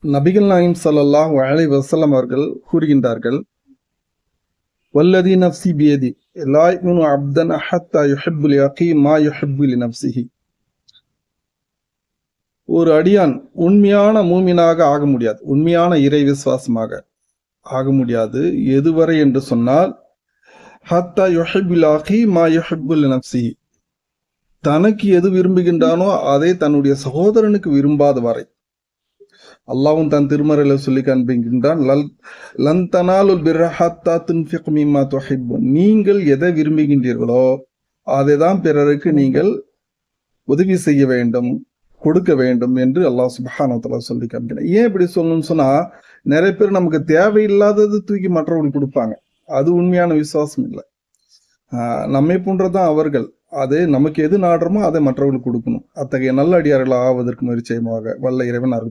நபிகள் நாயகம் ஸல்லல்லாஹு அலைஹி வஸல்லம் அவர்கள் கூறுகின்றார்கள், வல்லதி நஃப்சி பியதி லா யுமினு அப்தன் ஹத்தா யுஹிப்பு லிஅகீ மா யுஹிப்பு லினஃப்ஸிஹி. ஒரு அடியான் உண்மையான மூமினாக ஆக முடியாது, உண்மையான இறை விசுவாசமாக ஆக முடியாது எதுவரை என்று சொன்னால், ஹத்தா யுஹிப்பு லிஅகீ மா யுஹிப்பு லினஃப்ஸிஹி, தனக்கு எது விரும்புகின்றானோ அதை தன்னுடைய சகோதரனுக்கு விரும்பாத வரை. அல்லாஹ்வும் தன் திருமறையில சொல்லி காண்பிக்கின்றான், லன் தனாலுல் பிர்ர ஹத்தா துன்ஃபிகு மிம்மா துஹிப்பூன். நீங்கள் எதை விரும்புகின்றீர்களோ அதை தான் பிறருக்கு நீங்கள் உதவி செய்ய வேண்டும், கொடுக்க வேண்டும் என்று அல்லாஹ் சுப்ஹானஹு வ தஆலா சொல்லி காண்பிக்கிறான். ஏன் இப்படி சொல்லணும்னு சொன்னா, நிறைய பேர் நமக்கு தேவையில்லாதது தூக்கி மற்றவங்களுக்கு கொடுப்பாங்க. அது உண்மையான விசுவாசம் இல்லை. நம்மை போன்றதான் அவர்கள். அது நமக்கு எது நாடுறோமோ அதை மற்றவர்களுக்கு கொடுக்கணும். அத்தகைய நல்ல அடியார்கள் ஆவதற்கு முயற்சி செய்யுமாக வல்ல இறைவன் அருள்